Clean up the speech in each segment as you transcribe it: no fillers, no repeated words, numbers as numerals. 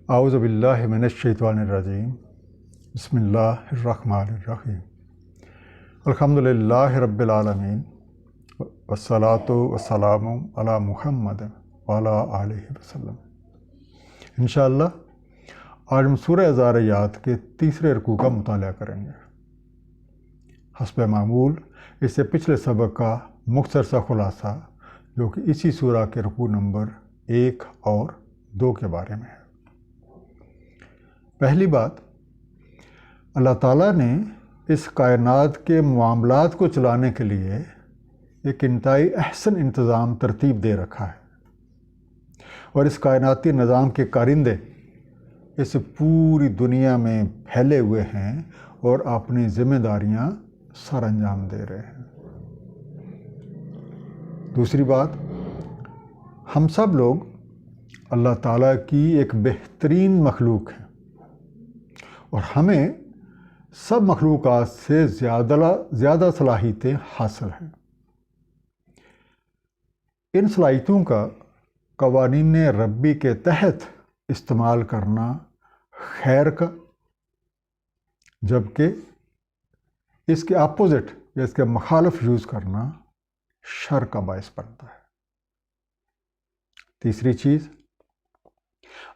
اعوذ باللہ من الشیطان الرجیم بسم اللہ الرحمن الرحیم الحمدللہ رب العالمین والصلاۃ والسلام علی محمد وعلی آلہ وسلم۔ انشاءاللہ آج ہم سورہ ذاریات کے تیسرے رکوع کا مطالعہ کریں گے۔ حسب معمول اس سے پچھلے سبق کا مختصر سا خلاصہ جو کہ اسی سورہ کے رکوع نمبر 1 اور 2 کے بارے میں ہے۔ پہلی بات، اللہ تعالیٰ نے اس کائنات کے معاملات کو چلانے کے لیے ایک انتہائی احسن انتظام ترتیب دے رکھا ہے، اور اس کائناتی نظام کے کارندے اس پوری دنیا میں پھیلے ہوئے ہیں اور اپنی ذمہ داریاں سر انجام دے رہے ہیں۔ دوسری بات، ہم سب لوگ اللہ تعالیٰ کی ایک بہترین مخلوق ہیں، اور ہمیں سب مخلوقات سے زیادہ صلاحیتیں حاصل ہیں۔ ان صلاحیتوں کا قوانین ربی کے تحت استعمال کرنا خیر کا، جبکہ اس کے اپوزٹ یا اس کے مخالف یوز کرنا شر کا باعث بنتا ہے۔ تیسری چیز،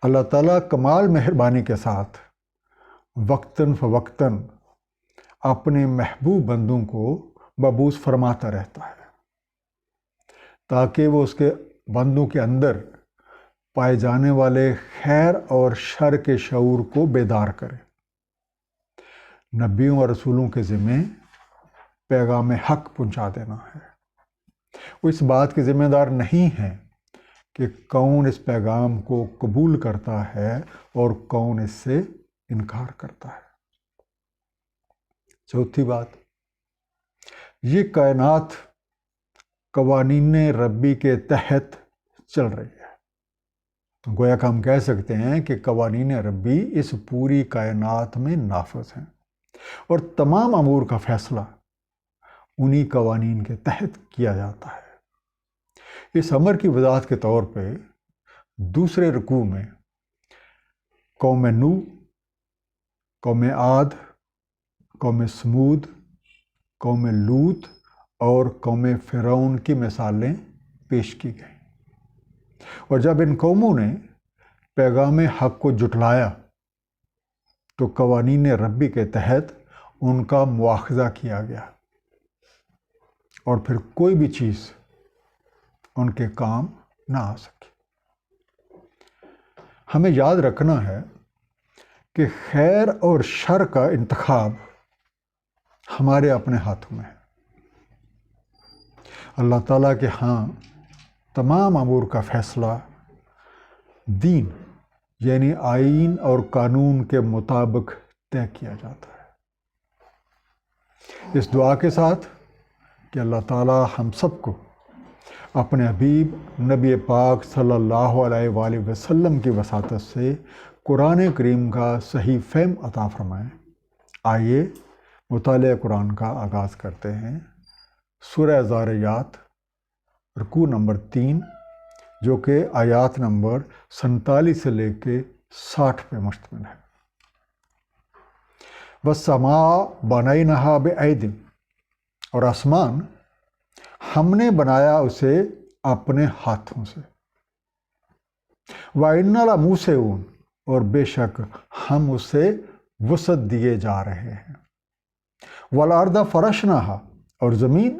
اللہ تعالیٰ کمال مہربانی کے ساتھ وقتاً فوقتاً اپنے محبوب بندوں کو مبعوث فرماتا رہتا ہے، تاکہ وہ اس کے بندوں کے اندر پائے جانے والے خیر اور شر کے شعور کو بیدار کرے۔ نبیوں اور رسولوں کے ذمہ پیغام حق پہنچا دینا ہے۔ وہ اس بات کے ذمہ دار نہیں ہیں کہ کون اس پیغام کو قبول کرتا ہے اور کون اس سے انکار کرتا ہے۔ چوتھی بات، یہ کائنات قوانین ربی کے تحت چل رہی ہے۔ گویا کہ ہم کہہ سکتے ہیں کہ قوانین ربی اس پوری کائنات میں نافذ ہیں، اور تمام امور کا فیصلہ انہی قوانین کے تحت کیا جاتا ہے۔ اس امر کی وضاحت کے طور پہ دوسرے رکوع میں قوم نوح، قوم عاد، قوم سمود، قوم لوط اور قوم فرعون کی مثالیں پیش کی گئیں، اور جب ان قوموں نے پیغام حق کو جھٹلایا تو قوانین ربی کے تحت ان کا مواخذہ کیا گیا، اور پھر کوئی بھی چیز ان کے کام نہ آ سکی۔ ہمیں یاد رکھنا ہے کہ خیر اور شر کا انتخاب ہمارے اپنے ہاتھوں میں ہے۔ اللہ تعالیٰ کے ہاں تمام امور کا فیصلہ دین یعنی آئین اور قانون کے مطابق طے کیا جاتا ہے۔ اس دعا کے ساتھ کہ اللہ تعالیٰ ہم سب کو اپنے حبیب نبی پاک صلی اللہ علیہ وآلہ وسلم کی وساطت سے قرآن کریم کا صحیح فہم عطا فرمائیں۔ آئیے مطالعہ قرآن کا آغاز کرتے ہیں۔ سورہ ذاریات رکوع نمبر 3، جو کہ آیات نمبر 47 سے لے کے 60 پہ مشتمل ہے۔ وَالسَّمَاءَ بَنَيْنَهَا بِأَيْدٍ، اور آسمان ہم نے بنایا اسے اپنے ہاتھوں سے۔ وَإِنَّا لَمُوسِعُونَ، اور بے شک ہم اسے وسعت دیے جا رہے ہیں۔ وَالْأَرْضَ فَرَشْنَاهَا، اور زمین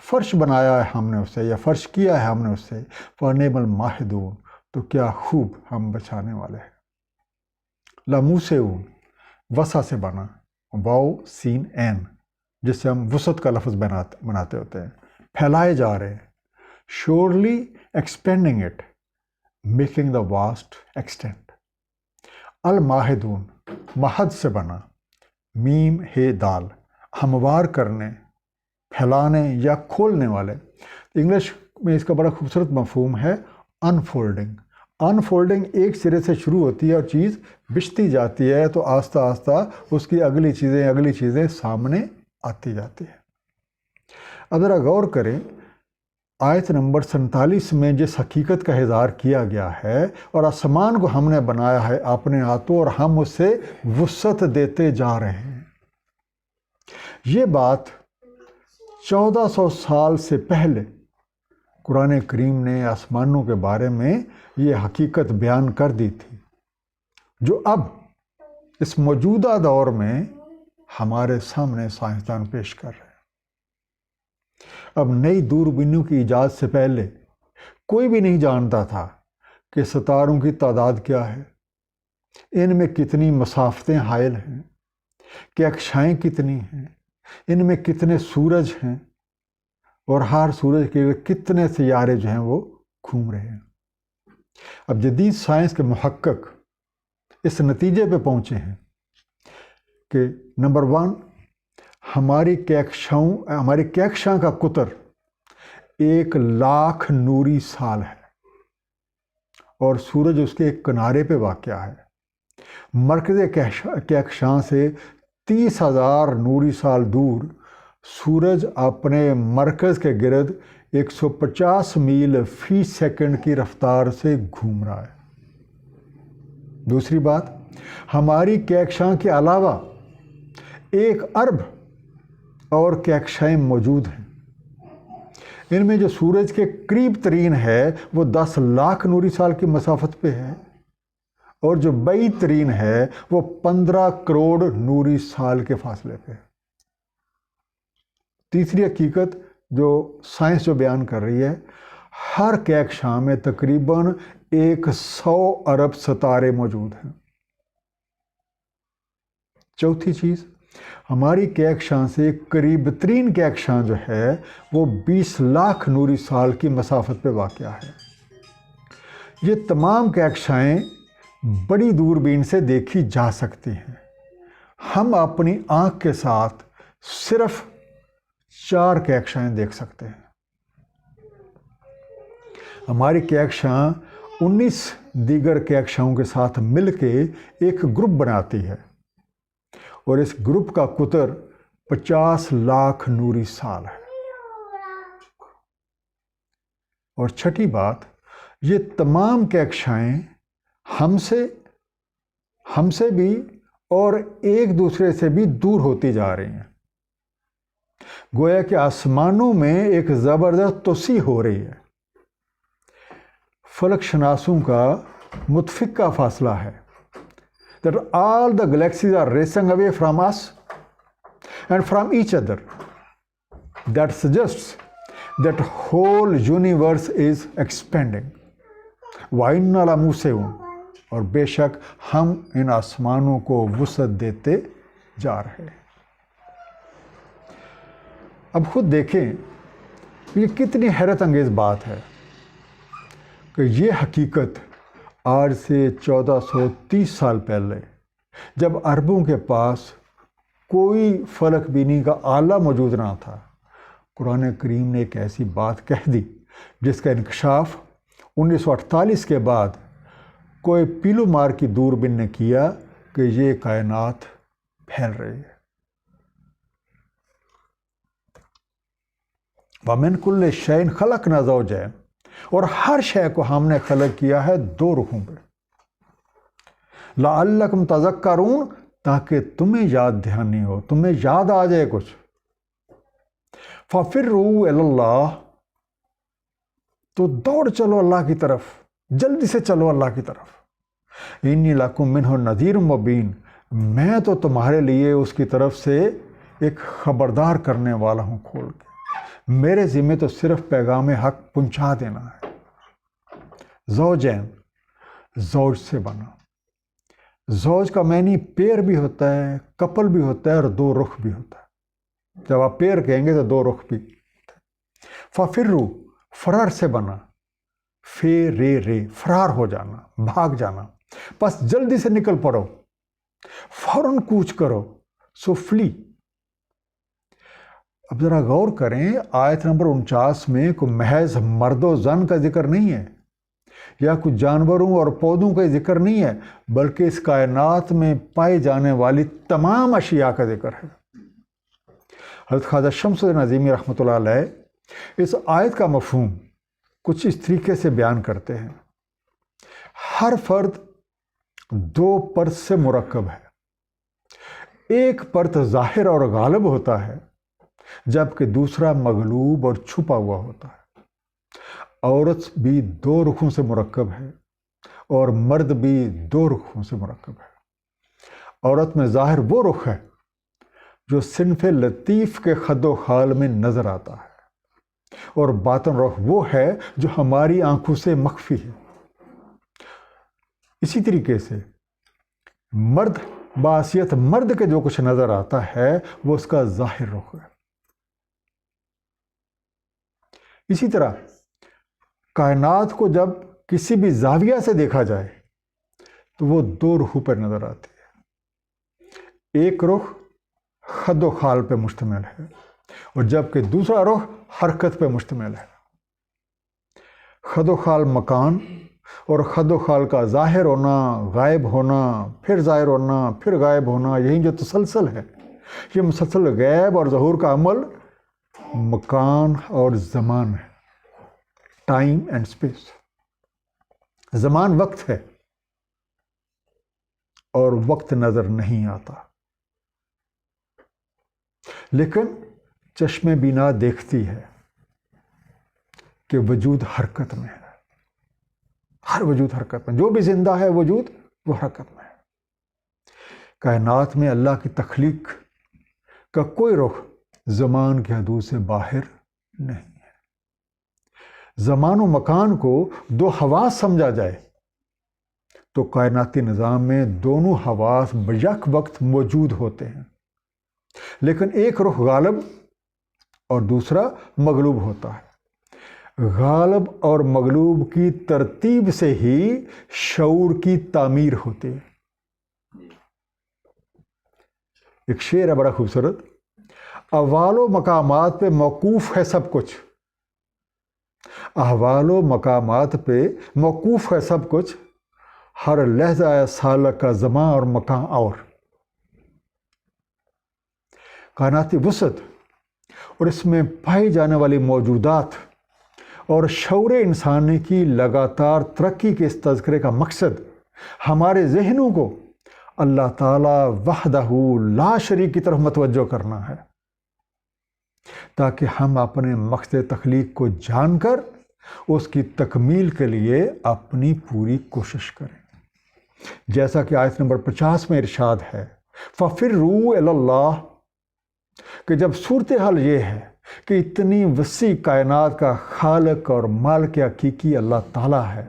فرش بنایا ہے ہم نے اسے، یا فرش کیا ہے ہم نے اسے۔ فَنِعْمَ الْمَاهِدُونَ، تو کیا خوب ہم بچانے والے ہیں۔ لَمُوسِعُونَ وسع سے بنا، واو سین این، جس سے ہم وسعت کا لفظ بناتے ہوتے ہیں، پھیلائے جا رہے ہیں۔ surely expanding it, making the vast extent۔ الماہدون مہد سے بنا، میم ہے دال، ہموار کرنے، پھیلانے یا کھولنے والے۔ انگلش میں اس کا بڑا خوبصورت مفہوم ہے انفولڈنگ۔ انفولڈنگ ایک سرے سے شروع ہوتی ہے اور چیز بچھتی جاتی ہے، تو آہستہ آہستہ اس کی اگلی چیزیں سامنے آتی جاتی ہیں۔ اب ذرا غور کریں آیت نمبر 47 میں جس حقیقت کا اظہار کیا گیا ہے، اور آسمان کو ہم نے بنایا ہے اپنے ہاتھوں اور ہم اسے وسعت دیتے جا رہے ہیں، یہ بات 1400 سال سے پہلے قرآن کریم نے آسمانوں کے بارے میں یہ حقیقت بیان کر دی تھی، جو اب اس موجودہ دور میں ہمارے سامنے سائنسدان پیش کر رہے ہیں۔ اب نئی دوربینوں کی ایجاد سے پہلے کوئی بھی نہیں جانتا تھا کہ ستاروں کی تعداد کیا ہے، ان میں کتنی مسافتیں حائل ہیں، کیکشائیں کتنی ہیں، ان میں کتنے سورج ہیں، اور ہر سورج کے کتنے سیارے جو ہیں وہ گھوم رہے ہیں۔ اب جدید سائنس کے محقق اس نتیجے پہ پہنچے ہیں کہ نمبر 1، ہماری کیکشاں کا قطر 1,00,000 نوری سال ہے، اور سورج اس کے ایک کنارے پہ واقع ہے۔ مرکز کیکشاں سے 30,000 نوری سال دور سورج اپنے مرکز کے گرد 150 میل فی سیکنڈ کی رفتار سے گھوم رہا ہے۔ دوسری بات، ہماری کیکشاں کے علاوہ 1 ارب اور کیکشائیں موجود ہیں۔ ان میں جو سورج کے قریب ترین ہے وہ 10 لاکھ نوری سال کی مسافت پہ ہے، اور جو بعید ترین ہے وہ 15 کروڑ نوری سال کے فاصلے پہ ہے۔ تیسری حقیقت جو سائنس جو بیان کر رہی ہے، ہر کیکشاں میں تقریباً 100 ارب ستارے موجود ہیں۔ چوتھی چیز، ہماری کیکشاں سے قریب ترین کیکشاں جو ہے وہ 20 لاکھ نوری سال کی مسافت پہ واقع ہے۔ یہ تمام کیکشائیں بڑی دوربین سے دیکھی جا سکتی ہیں۔ ہم اپنی آنکھ کے ساتھ صرف 4 کیکشائیں دیکھ سکتے ہیں۔ ہماری کیکشاں 19 دیگر کیکشاؤں کے ساتھ مل کے ایک گروپ بناتی ہے، اور اس گروپ کا قطر 50 لاکھ نوری سال ہے۔ اور چھٹی بات، یہ تمام کیکشائیں ہم سے بھی اور ایک دوسرے سے بھی دور ہوتی جا رہی ہیں، گویا کہ آسمانوں میں ایک زبردست توسیع ہو رہی ہے۔ فلک شناسوں کا متفقہ فاصلہ ہے that all the galaxies are racing away from us and from each other. That suggests that whole universe is expanding. وَإِنَّا لَمُوسِعُونَ، اور بے شک ہم ان آسمانوں کو وسعت دیتے جا رہے ہیں۔ اب خود دیکھیں یہ کتنی حیرت انگیز بات ہے کہ یہ حقیقت آج سے 1430 سال پہلے، جب عربوں کے پاس کوئی فلک بینی کا آلہ موجود نہ تھا، قرآن کریم نے ایک ایسی بات کہہ دی جس کا انکشاف 1948 کے بعد کوئی پیلو مار کی دوربین نے کیا کہ یہ کائنات پھیل رہی ہے۔ وَمِن كُلِّ شَيْءٍ خَلَقْنَا زَوْجَيْنِ، اور ہر شے کو ہم نے خلق کیا ہے 2 رخوں پہ۔ لَعَلَّكُمْ تَذَكَّرُونَ، تاکہ تمہیں یاد دہانی ہو، تمہیں یاد آ جائے کچھ۔ فَفِرُّوا إِلَى اللَّهِ، تو دوڑ چلو اللہ کی طرف، جلدی سے چلو اللہ کی طرف۔ إِنِّي لَكُمْ مِنْهُ نَذِيرٌ مُّبِينٌ، میں تو تمہارے لیے اس کی طرف سے ایک خبردار کرنے والا ہوں کھول کے۔ میرے ذمہ تو صرف پیغام حق پہنچا دینا ہے۔ زوجین، زوج سے بنا۔ زوج کا معنی پیر بھی ہوتا ہے، کپل بھی ہوتا ہے، اور 2 رخ بھی ہوتا ہے۔ جب آپ پیر کہیں گے تو 2 رخ بھی ہوتا ہے۔ فَفِرُّوا، فرار سے بنا۔ رے فرار ہو جانا، بھاگ جانا۔ بس جلدی سے نکل پڑو، فوراً کوچ کرو، سو فلی۔ اب ذرا غور کریں، آیت نمبر 49 میں کوئی محض مرد و زن کا ذکر نہیں ہے، یا کچھ جانوروں اور پودوں کا ذکر نہیں ہے، بلکہ اس کائنات میں پائے جانے والی تمام اشیاء کا ذکر ہے۔ حضرت خواجہ شمس الدین عظیمی رحمۃ اللہ علیہ اس آیت کا مفہوم کچھ اس طریقے سے بیان کرتے ہیں: ہر فرد دو پرت سے مرکب ہے. ایک پرت ظاہر اور غالب ہوتا ہے، جبکہ دوسرا مغلوب اور چھپا ہوا ہوتا ہے. عورت بھی دو رخوں سے مرکب ہے اور مرد بھی دو رخوں سے مرکب ہے. عورت میں ظاہر وہ رخ ہے جو صنف لطیف کے خد و خال میں نظر آتا ہے، اور باطن رخ وہ ہے جو ہماری آنکھوں سے مخفی ہے. اسی طریقے سے مرد بحیثیت مرد کے جو کچھ نظر آتا ہے وہ اس کا ظاہر رخ ہے. اسی طرح کائنات کو جب کسی بھی زاویہ سے دیکھا جائے تو وہ دو رخوں پر نظر آتی ہے. ایک رخ خد و خال پہ مشتمل ہے اور جبکہ دوسرا رخ حرکت پہ مشتمل ہے. خد و خال مکان اور خد و خال کا ظاہر ہونا، غائب ہونا، پھر ظاہر ہونا، پھر غائب ہونا، یہی جو تسلسل ہے، یہ مسلسل غیب اور ظہور کا عمل مکان اور زمان ہے. Time and space. زمان وقت ہے اور وقت نظر نہیں آتا، لیکن چشم بینا دیکھتی ہے کہ وجود حرکت میں ہے. ہر وجود حرکت میں، جو بھی زندہ ہے وجود وہ حرکت میں ہے. کائنات میں اللہ کی تخلیق کا کوئی رخ زمان کی حدود سے باہر نہیں ہے. زمان و مکان کو دو حواس سمجھا جائے تو کائناتی نظام میں دونوں حواس بیک وقت موجود ہوتے ہیں، لیکن ایک رخ غالب اور دوسرا مغلوب ہوتا ہے. غالب اور مغلوب کی ترتیب سے ہی شعور کی تعمیر ہوتی ہے. ایک شعر ہے بڑا خوبصورت: احوال و مقامات پہ موقوف ہے سب کچھ، احوال و مقامات پہ موقوف ہے سب کچھ، ہر لحظہ سال کا زمان اور مکان اور. کائناتی وسعت اور اس میں پائی جانے والی موجودات اور شعور انسانی کی لگاتار ترقی کے اس تذکرے کا مقصد ہمارے ذہنوں کو اللہ تعالیٰ وحدہ لا شریک کی طرف متوجہ کرنا ہے، تاکہ ہم اپنے مقصد تخلیق کو جان کر اس کی تکمیل کے لیے اپنی پوری کوشش کریں. جیسا کہ آیت نمبر 50 میں ارشاد ہے: فَفِرُّوا إِلَى اللَّهِ، کہ جب صورتحال یہ ہے کہ اتنی وسیع کائنات کا خالق اور مالک حقیقی اللہ تعالیٰ ہے،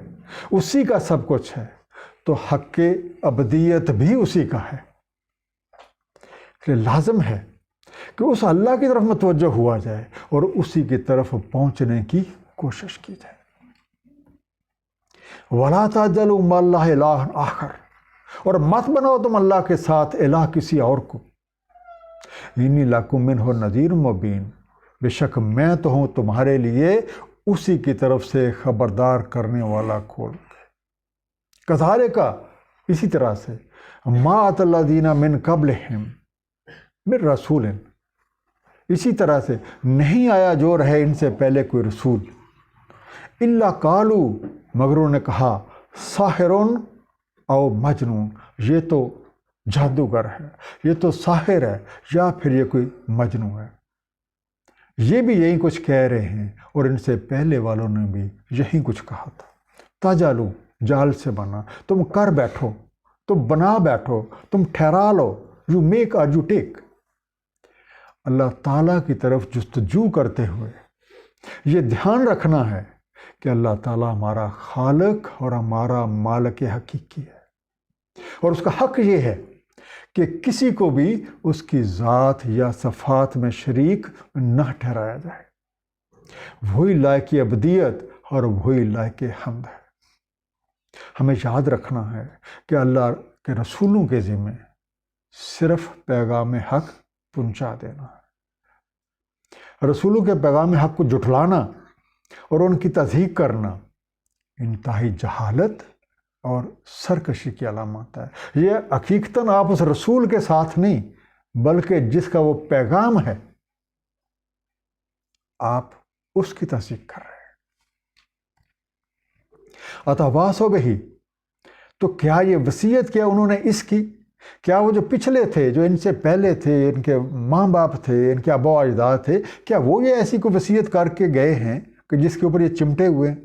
اسی کا سب کچھ ہے، تو حق ابدیت بھی اسی کا ہے. کہ لازم ہے کہ اس اللہ کی طرف متوجہ ہوا جائے اور اسی کی طرف پہنچنے کی کوشش کی جائے. وَلَا تَجْعَلُوا مَعَ اللَّهِ إِلَٰهًا آخَرَ، اور مت بناؤ تم اللہ کے ساتھ الہ کسی اور کو. اِنِّی لَکُم مِّنْهُ نَذِیرٌ مُّبِینٌ، بے شک میں تو ہوں تمہارے لیے اسی کی طرف سے خبردار کرنے والا کھول کے. کذالک، اسی طرح سے، مَا أَتَى الَّذِینَ مِن قَبْلِهِم مِن رسول، اسی طرح سے نہیں آیا جو رہے ان سے پہلے کوئی رسول، الا قالوا، مگر انہوں نے کہا، ساحرون او مجنون، یہ تو جادوگر ہے، یہ تو ساحر ہے، یا پھر یہ کوئی مجنون ہے. یہ بھی یہی کچھ کہہ رہے ہیں اور ان سے پہلے والوں نے بھی یہی کچھ کہا تھا. تجالو، جال سے بنا، تم کر بیٹھو، تم بنا بیٹھو، تم ٹھہرا لو. یو میک اور یو ٹیک. اللہ تعالیٰ کی طرف جستجو کرتے ہوئے یہ دھیان رکھنا ہے کہ اللہ تعالیٰ ہمارا خالق اور ہمارا مالک حقیقی ہے، اور اس کا حق یہ ہے کہ کسی کو بھی اس کی ذات یا صفات میں شریک نہ ٹھہرایا جائے. وہی لائق ابدیت اور وہی لائق حمد ہے. ہمیں یاد رکھنا ہے کہ اللہ کے رسولوں کے ذمہ صرف پیغام حق پہنچا دینا ہے. رسولوں کے پیغام حق کو جھٹلانا اور ان کی تصدیق کرنا انتہائی جہالت اور سرکشی کی علامت ہے. یہ حقیقتاً آپ اس رسول کے ساتھ نہیں، بلکہ جس کا وہ پیغام ہے، آپ اس کی تصدیق کر رہے ہیں۔ اتواصوا بہ، تو کیا یہ وصیت کیا انہوں نے اس کی؟ کیا وہ جو پچھلے تھے، جو ان سے پہلے تھے، ان کے ماں باپ تھے، ان کے آباء و اجداد تھے، کیا وہ یہ ایسی کوئی وصیت کر کے گئے ہیں کہ جس کے اوپر یہ چمٹے ہوئے ہیں؟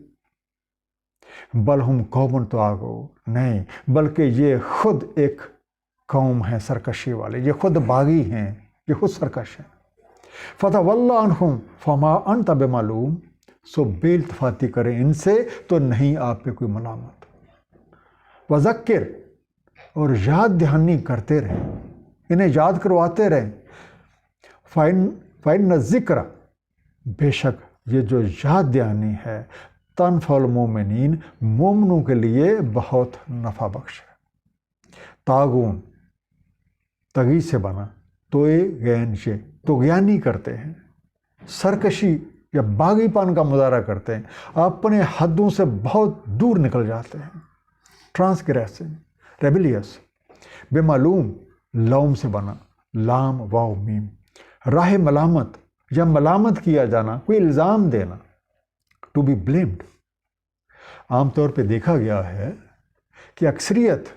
بل ہم قوم طاغون، نہیں، بلکہ یہ خود ایک قوم ہے سرکشی والے، یہ خود باغی ہیں، یہ خود سرکش ہیں۔ فتولی عنہم فما انت بملوم، سو بے التفاتی کریں ان سے تو نہیں آپ پہ کوئی ملامت۔ وذکر، اور یاد دہانی کرتے رہیں، انہیں یاد کرواتے رہیں۔ فإن الذکر، بے شک یہ جو یاد دہانی ہے، تنفع المومنین، مومنوں کے لیے بہت نفع بخش ہے۔ طاغون، تغی سے بنا، توئے غین سے، طغیانی کرتے ہیں، سرکشی یا باغی پن کا مظاہرہ کرتے ہیں، اپنے حدوں سے بہت دور نکل جاتے ہیں، ٹرانسگریسن، ریبیلیس۔ بے معلوم، لوم سے بنا، لام واو میم، راہ ملامت یا ملامت کیا جانا، کوئی الزام دینا، ٹو بی بلیمڈ۔ عام طور پہ دیکھا گیا ہے کہ اکثریت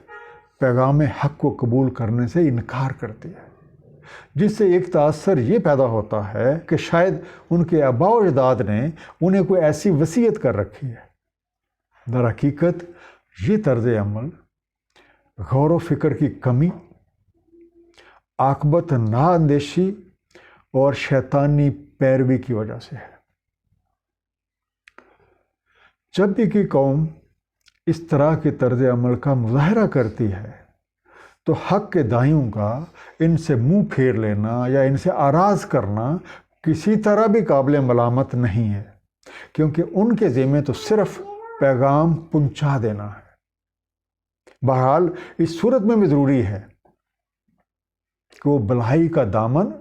پیغام حق کو قبول کرنے سے انکار کرتی ہے، جس سے ایک تاثر یہ پیدا ہوتا ہے کہ شاید ان کے آباء و اجداد نے انہیں کوئی ایسی وصیت کر رکھی ہے۔ در حقیقت یہ طرز عمل غور و فکر کی کمی، عاقبت نااندیشی اور شیطانی پیروی کی وجہ سے ہے۔ جب بھی کوئی قوم اس طرح کے طرز عمل کا مظاہرہ کرتی ہے تو حق کے دائیوں کا ان سے منہ پھیر لینا یا ان سے آراز کرنا کسی طرح بھی قابل ملامت نہیں ہے، کیونکہ ان کے ذمے تو صرف پیغام پہنچا دینا ہے۔ بہرحال اس صورت میں بھی ضروری ہے کہ وہ بھلائی کا دامن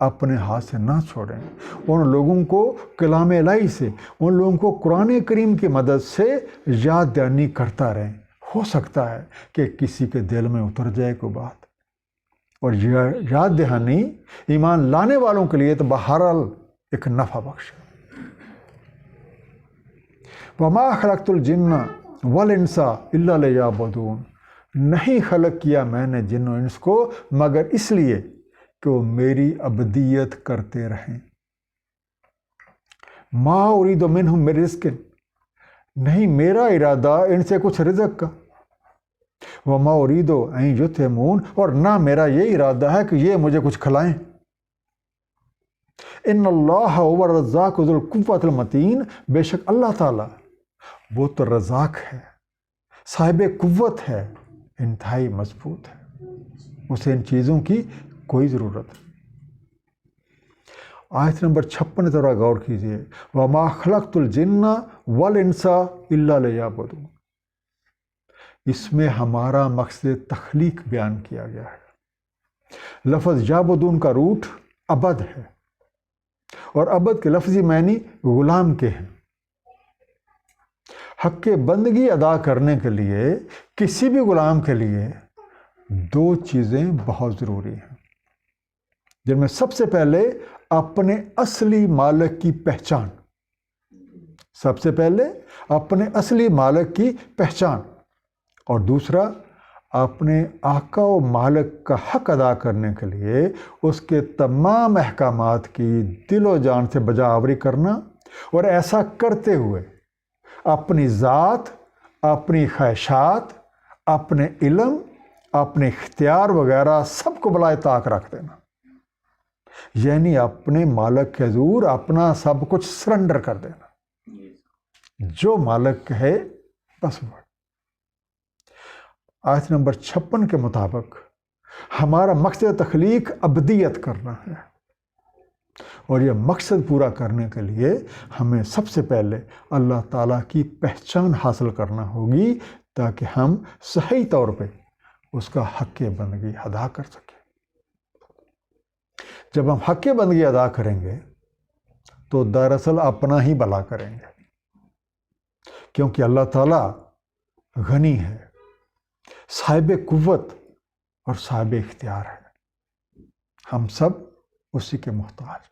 اپنے ہاتھ سے نہ چھوڑیں، ان لوگوں کو کلام الہی سے، ان لوگوں کو قرآن کریم کی مدد سے یاد دہانی کرتا رہیں۔ ہو سکتا ہے کہ کسی کے دل میں اتر جائے کوئی بات، اور یہ یاد دہانی ایمان لانے والوں کے لیے تو بہرحال ایک نفع بخش ہے۔ وما خلقت الجن والانس الا لیعبدون، نہیں خلق کیا میں نے جن و انس کو مگر اس لیے کہ وہ میری عبودیت کرتے رہیں۔ ما ارید منہم من رزق، نہیں میرا ارادہ ان سے کچھ رزق کا، وما ارید ان یطعمون، اور نہ میرا یہ ارادہ ہے کہ یہ مجھے کچھ کھلائیں۔ ان اللہ هو الرزاق ذو القوۃ المتین، بے شک اللہ تعالیٰ وہ تو رزاق ہے، صاحب قوت ہے، انتہائی مضبوط ہے، اسے ان چیزوں کی کوئی ضرورت نہیں۔ آیت نمبر 56 ذرا غور کیجیے، وما خلقت الجن والانس الا لیعبدون، اس میں ہمارا مقصد تخلیق بیان کیا گیا ہے۔ لفظ یعبدون کا روٹ عبد ہے، اور عبد کے لفظی معنی غلام کے ہیں۔ حق بندگی ادا کرنے کے لیے کسی بھی غلام کے لیے دو چیزیں بہت ضروری ہیں، جن میں سب سے پہلے اپنے اصلی مالک کی پہچان، سب سے پہلے اپنے اصلی مالک کی پہچان، اور دوسرا اپنے آقا و مالک کا حق ادا کرنے کے لیے اس کے تمام احکامات کی دل و جان سے بجا آوری کرنا، اور ایسا کرتے ہوئے اپنی ذات، اپنی خواہشات، اپنے علم، اپنے اختیار وغیرہ سب کو بالائے طاق رکھ دینا، یعنی اپنے مالک کے حضور اپنا سب کچھ سرنڈر کر دینا، جو مالک کہے بس وہ۔ آیت نمبر 56 کے مطابق ہمارا مقصد تخلیق ابدیت کرنا ہے، اور یہ مقصد پورا کرنے کے لیے ہمیں سب سے پہلے اللہ تعالیٰ کی پہچان حاصل کرنا ہوگی، تاکہ ہم صحیح طور پہ اس کا حق بندگی ادا کر سکیں۔ جب ہم حق بندگی ادا کریں گے تو دراصل اپنا ہی بھلا کریں گے، کیونکہ اللہ تعالیٰ غنی ہے، صاحب قوت اور صاحب اختیار ہے، ہم سب اسی کے محتاج۔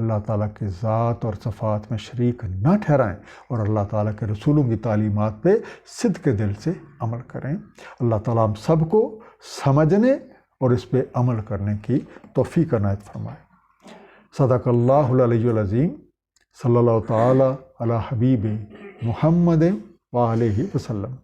اللہ تعالیٰ کے ذات اور صفات میں شریک نہ ٹھہرائیں اور اللہ تعالیٰ کے رسولوں کی تعلیمات پہ صدق کے دل سے عمل کریں۔ اللہ تعالیٰ ہم سب کو سمجھنے اور اس پہ عمل کرنے کی توفیق عنایت فرمائے۔ صدق اللہ العلی العظیم، صلی اللہ تعالیٰ علی حبیب محمد وآلہ وسلم۔